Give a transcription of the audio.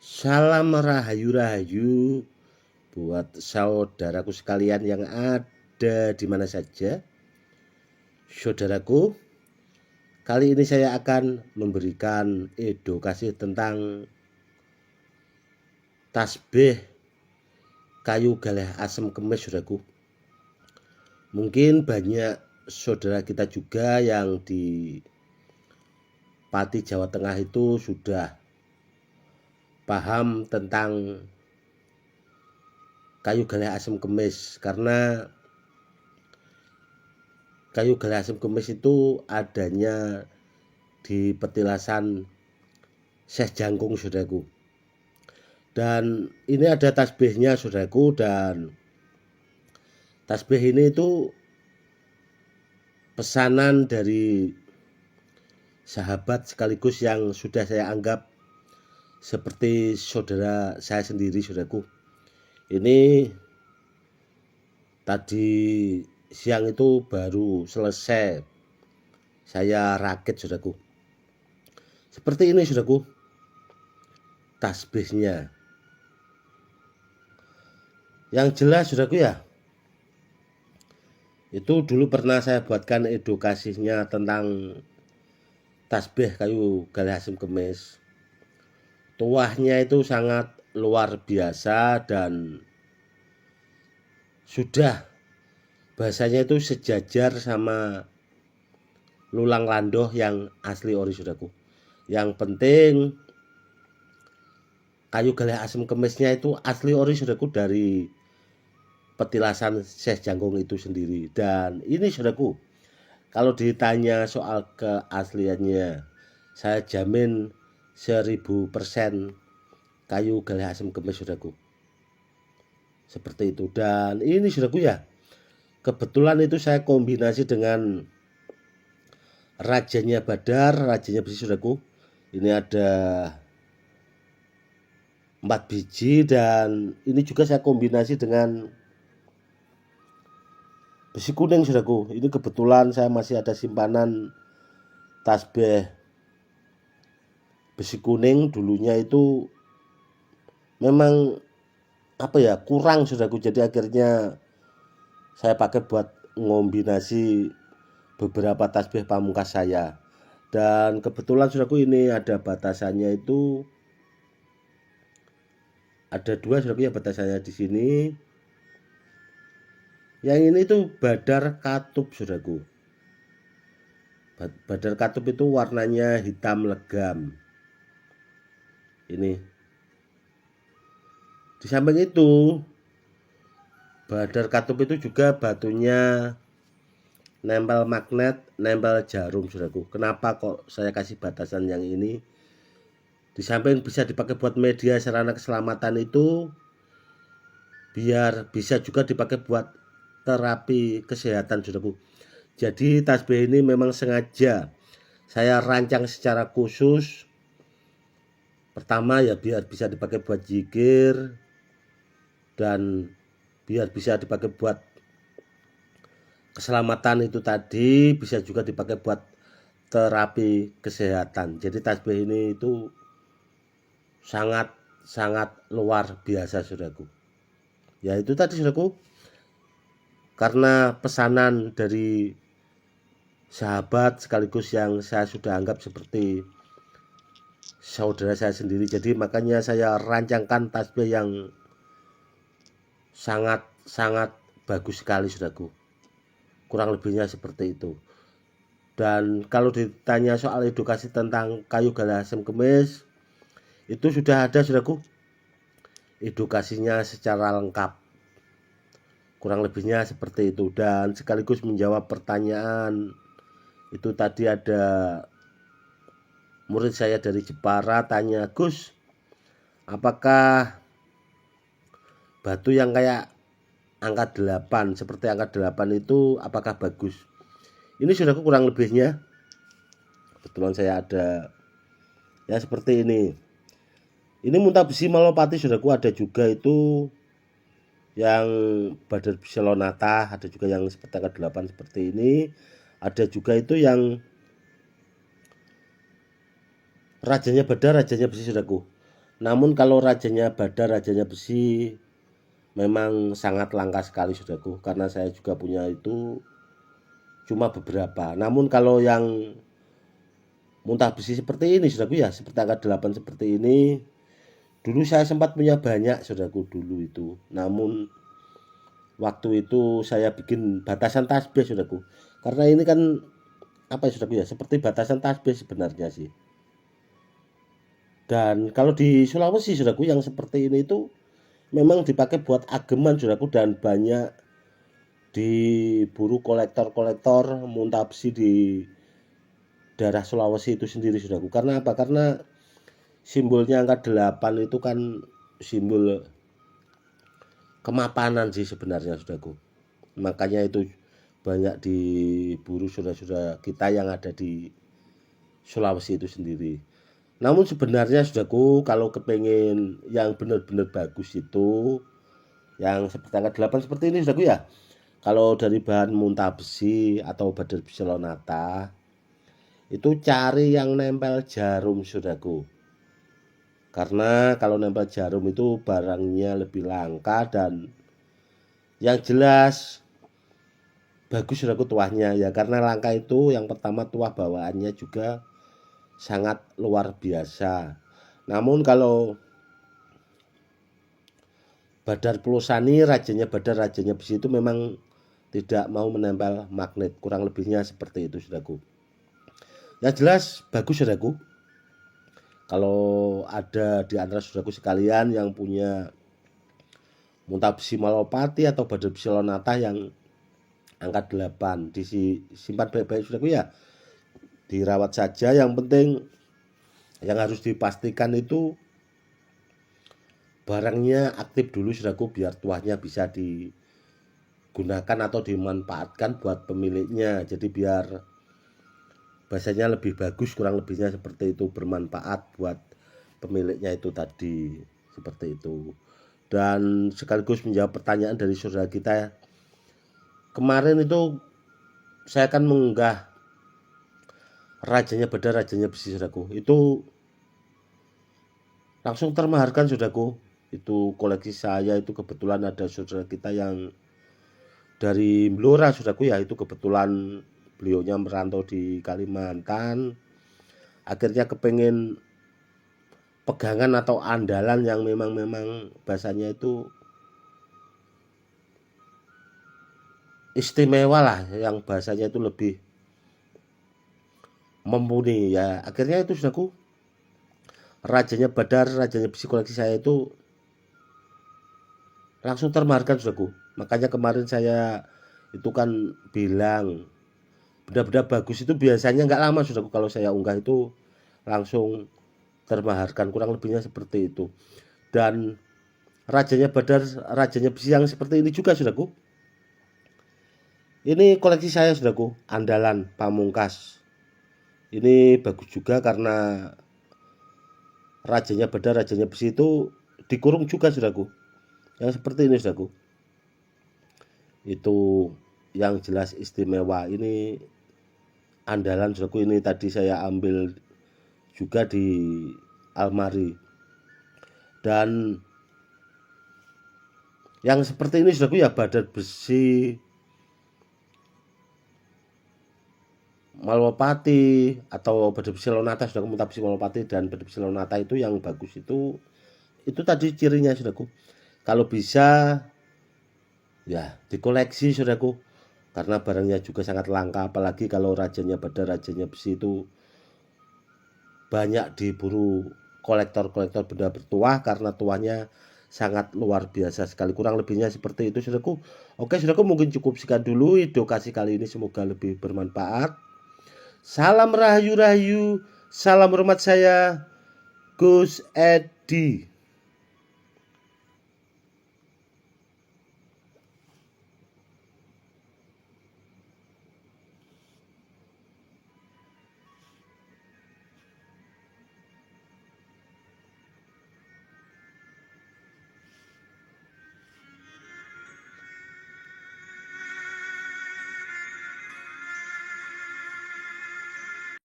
Salam rahayu-rahayu buat saudaraku sekalian yang ada di mana saja. Saudaraku, kali ini saya akan memberikan edukasi tentang tasbih kayu galeh asem kemis, saudaraku. Mungkin banyak saudara kita juga yang di Pati, Jawa Tengah itu sudah paham tentang kayu galeh asem kemis, karena kayu galeh asem kemis itu adanya di petilasan Syekh Jangkung, saudaraku. Dan ini ada tasbihnya, saudaraku, dan tasbih ini itu pesanan dari sahabat sekaligus yang sudah saya anggap seperti saudara saya sendiri, saudaraku. Ini tadi siang itu baru selesai saya rakit, saudaraku. Seperti ini, saudaraku, tasbihnya. Yang jelas, saudaraku, ya, itu dulu pernah saya buatkan edukasinya tentang tasbih kayu galeh asem kemis. Tuahnya itu sangat luar biasa dan sudah bahasanya itu sejajar sama lulang landoh yang asli ori, saudaraku. Yang penting kayu galeh asem kemisnya itu asli ori, saudaraku, dari petilasan Syekh Jangkung itu sendiri. Dan ini, saudaraku, kalau ditanya soal keasliannya, saya jamin 1000% kayu galeh asem kemis, saudaraku. Seperti itu. Dan ini, saudaraku, ya, kebetulan itu saya kombinasi dengan rajanya Badar, rajanya besi, saudaraku. Ini ada 4 biji, dan ini juga saya kombinasi dengan besi kuning, saudaraku. Ini kebetulan saya masih ada simpanan tasbih besi kuning. Dulunya itu memang kurang, saudaraku. Jadi akhirnya saya pakai buat ngombinasi beberapa tasbih pamungkas saya. Dan kebetulan, saudaraku, ini ada batasannya itu ada 2, saudaraku, ya, batasannya di sini. Yang ini tuh Badar Katup, saudaraku. Badar Katup itu warnanya hitam legam. Ini. Di samping itu Badar Katup itu juga batunya nempel magnet, nempel jarum, saudaraku. Kenapa kok saya kasih batasan yang ini? Di samping bisa dipakai buat media sarana keselamatan itu, biar bisa juga dipakai buat terapi kesehatan, saudaraku. Jadi tasbih ini memang sengaja saya rancang secara khusus. Pertama, ya, biar bisa dipakai buat zikir, dan biar bisa dipakai buat keselamatan itu tadi, bisa juga dipakai buat terapi kesehatan. Jadi tasbih ini itu sangat luar biasa, saudaraku. Ya, itu tadi, saudaraku, karena pesanan dari sahabat sekaligus yang saya sudah anggap seperti saudara saya sendiri, jadi makanya saya rancangkan tasbih yang sangat bagus sekali, saudaraku. Kurang lebihnya seperti itu. Dan kalau ditanya soal edukasi tentang kayu galeh asem kemis, itu sudah ada, saudaraku, edukasinya secara lengkap. Kurang lebihnya seperti itu. Dan sekaligus menjawab pertanyaan itu tadi, ada murid saya dari Jepara tanya, "Gus, apakah batu yang kayak angka 8, seperti angka 8 itu apakah bagus?" Ini, saudaraku, kurang lebihnya. Kebetulan saya ada ya seperti ini. Ini muntah besi Malopati, saudaraku. Ada juga itu yang Badar besi Lonata, ada juga yang seperti angka 8 seperti ini. Ada juga itu yang rajanya Badar, rajanya besi, saudaraku. Namun kalau rajanya badan, rajanya besi memang sangat langka sekali saudaraku, karena saya juga punya itu cuma beberapa. Namun kalau yang muntah besi seperti ini saudaraku ya, seperti angka 8 seperti ini, dulu saya sempat punya banyak saudaraku dulu itu. Namun waktu itu saya bikin batasan tasbih saudaraku, karena ini kan apa ya saudaraku ya, seperti batasan tasbih sebenarnya sih. Dan kalau di Sulawesi saudaraku yang seperti ini itu memang dipakai buat ageman saudaraku, dan banyak diburu kolektor-kolektor muntah besi di daerah Sulawesi itu sendiri saudaraku. Karena apa? Karena simbolnya angka 8 itu kan simbol kemapanan sih sebenarnya saudaraku. Makanya itu banyak diburu saudara-saudara kita yang ada di Sulawesi itu sendiri. Namun sebenarnya saudaraku, kalau kepengen yang benar-benar bagus itu yang seperti angka 8 seperti ini saudaraku ya, kalau dari bahan muntah besi atau badan besi lonata, itu cari yang nempel jarum saudaraku. Karena kalau nempel jarum itu barangnya lebih langka, dan yang jelas bagus saudaraku tuahnya ya. Karena langka itu yang pertama tuah bawaannya juga sangat luar biasa. Namun kalau Badar Pulosani, rajanya Badar, rajanya besi itu memang tidak mau menempel magnet, kurang lebihnya seperti itu saudaraku. Yang jelas bagus saudaraku. Kalau ada di antara saudaraku sekalian yang punya muntah besi Malopati atau Badar besi Lonata yang angka 8, disimpan baik-baik saudaraku ya, dirawat saja. Yang penting yang harus dipastikan itu barangnya aktif dulu saudaraku, biar tuahnya bisa digunakan atau dimanfaatkan buat pemiliknya. Jadi biar bahasanya lebih bagus, kurang lebihnya seperti itu, bermanfaat buat pemiliknya itu tadi, seperti itu. Dan sekaligus menjawab pertanyaan dari saudara kita kemarin itu, saya akan mengunggah rajanya Badar, rajanya besi saudaraku. Itu langsung termaharkan saudaraku. Itu koleksi saya itu kebetulan ada saudara kita yang dari Blora saudaraku ya, itu kebetulan beliaunya merantau di Kalimantan. Akhirnya kepengen pegangan atau andalan yang memang bahasanya itu istimewa lah, yang bahasanya itu lebih mumpuni ya. Akhirnya itu saudaraku, rajanya Badar, rajanya besi koleksi saya itu langsung termaharkan saudaraku. Makanya kemarin saya itu kan bilang benda-benda bagus itu biasanya nggak lama saudaraku, kalau saya unggah itu langsung termaharkan, kurang lebihnya seperti itu. Dan rajanya Badar, rajanya besi yang seperti ini juga saudaraku, ini koleksi saya saudaraku, andalan pamungkas. Ini bagus juga karena rajanya Badar, rajanya besi itu dikurung juga saudaraku, yang seperti ini saudaraku. Itu yang jelas istimewa, ini andalan saudaraku. Ini tadi saya ambil juga di almari. Dan yang seperti ini saudaraku ya, Badar besi Malopati atau Badar besi Lonata saudaraku, muntah besi Malopati dan Badar besi Lonata itu yang bagus itu tadi cirinya saudaraku. Kalau bisa ya dikoleksi saudaraku, karena barangnya juga sangat langka. Apalagi kalau rajanya Badar, rajanya besi itu banyak diburu kolektor-kolektor benda bertuah, karena tuahnya sangat luar biasa sekali. Kurang lebihnya seperti itu saudaraku. Oke saudaraku, mungkin cukup sekian dulu edukasi kali ini, semoga lebih bermanfaat. Salam rahayu-rahayu, salam hormat saya Gus Edi.